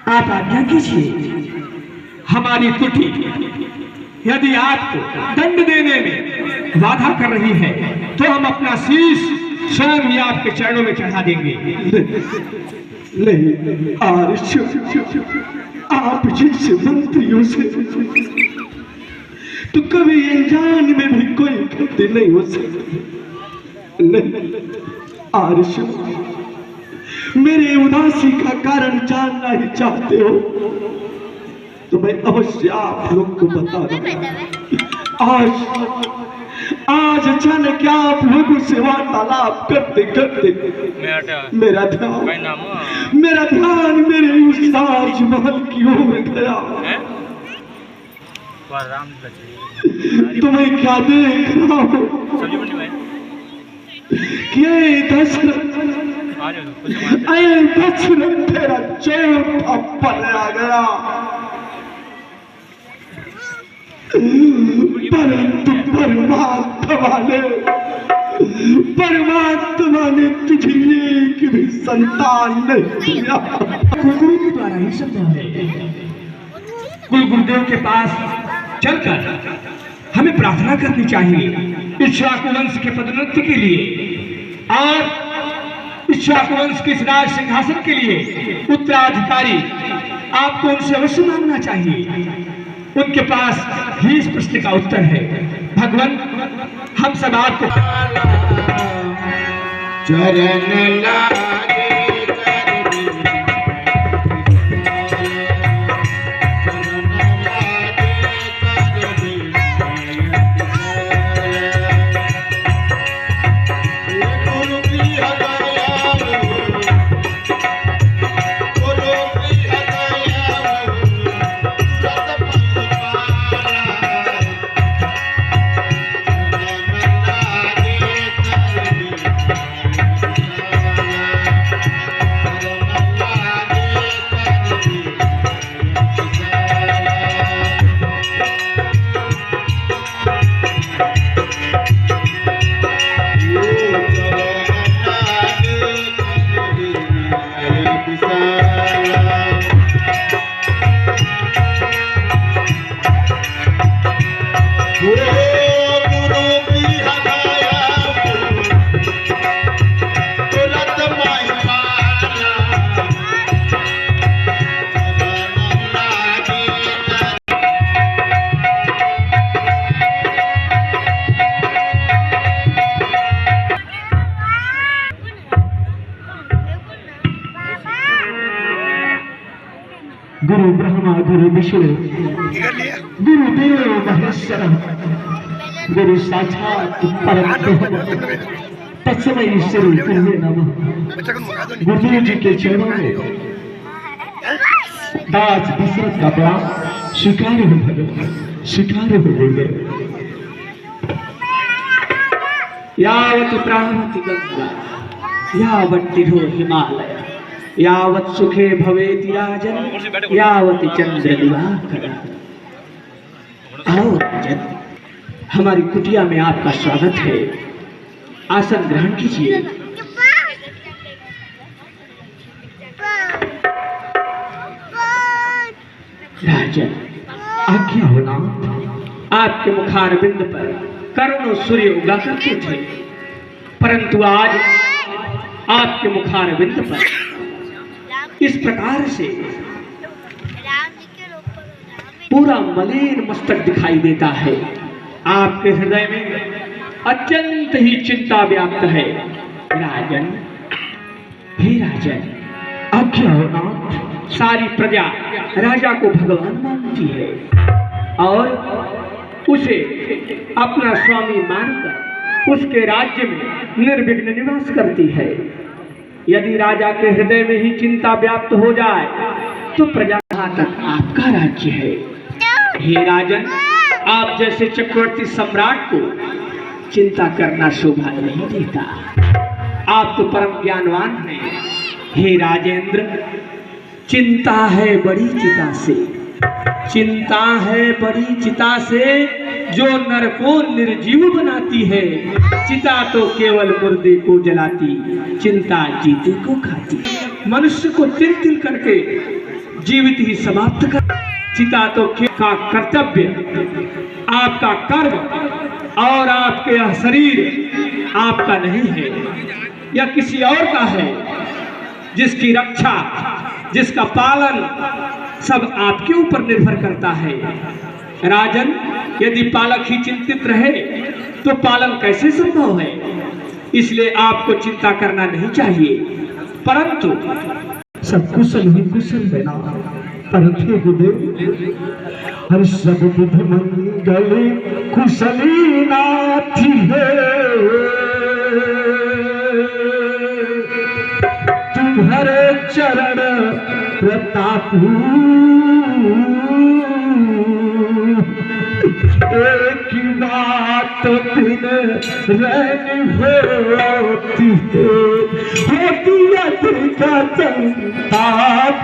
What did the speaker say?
आप आज्ञा कीजिए। हमारी त्रुटि यदि आपको दंड देने में बाधा कर रही है तो हम अपना शीश स्वयं ही आपके चरणों में चढ़ा देंगे। नहीं आर्य, आप जैसे मंत्रियों से तो कभी अनजान में भी कोई गलती नहीं हो सकती। नहीं आर्य, मेरे उदासी का कारण जानना ही चाहते हो तो मैं अवश्य आप लोग को बता दूं। आज अचानक आप लोगों से वार्तालाप करते करते मेरा ध्यान मेरे उस ताजमहल की ओर गया। तुम्हें क्या देख रहा हो कि दशरथ तेरा चौथा पल आ गया, परंतु परमात्मा ने तुझे एक भी संतान नहीं दिया। गुरु के द्वारा ही संभव है। कुल गुरुदेव के पास चलकर हमें प्रार्थना करनी चाहिए इक्ष्वाकु वंश के पदोन्नति के लिए और इक्ष्वाकु वंश के राज सिंहासन के लिए उत्तराधिकारी आपको उनसे अवश्य मांगना चाहिए। उनके पास ही इस प्रश्न का उत्तर है। भगवान हम सब आपको चरण लागे गुरु ब्रह्मा गुरु विष्णु गुरुदेव महेश्वर गुरु साक्षात परब्रह्म तस्मै श्री गुरुवे नमः। गुरुदेव जी के चरणों में दास दशरथ का प्रणाम स्वीकार हो भगवान, स्वीकार हो गुरुदेव। यावत् प्रावति गंगा यावत् तिरो हिमालय यावत् सुखे भवेति राजन यावत् चंद्र दिवाकर। आओ राजन, हमारी कुटिया में आपका स्वागत है। आसन ग्रहण कीजिए। राजन आज्ञा हो ना। आपके मुखारविंद पर करोड़ों सूर्य उगा करते थे, परंतु आज आपके मुखारविंद पर इस प्रकार से पूरा मलिन मस्तक दिखाई देता है। आपके हृदय में अत्यंत ही चिंता व्याप्त है। राजन, हे राजन, आज्ञा हो नाथ। सारी प्रजा राजा को भगवान मानती है और उसे अपना स्वामी मानकर उसके राज्य में निर्विघ्न निवास करती है। यदि राजा के हृदय में ही चिंता व्याप्त हो जाए तो प्रजा तक आपका राज्य है। हे राजन, आप जैसे चक्रवर्ती सम्राट को चिंता करना शोभा नहीं देता। आप तो परम ज्ञानवान हैं। हे राजेंद्र, चिंता है बड़ी चिता से, चिंता है बड़ी चिता से जो नर को निर्जीव बनाती है। चिता तो केवल मुर्दे को जलाती, चिंता जीते को खाती। मनुष्य को तिल तिल करके जीवित ही समाप्त कर। चिता तो का कर्तव्य, आपका कर्म और आपके यह शरीर आपका नहीं है, यह किसी और का है, जिसकी रक्षा, जिसका पालन सब आपके ऊपर निर्भर करता है। राजन, यदि पालक ही चिंतित रहे तो पालन कैसे संभव है? इसलिए आपको चिंता करना नहीं चाहिए, परंतु सब कुशल ही कुशल है ना, परंतु गुरुदेव हर सब बुध मंगल कुशली नाथी है, तुम्हारे चरण प्रताप एक बात बिन रहनी होती है, होती है का संताप।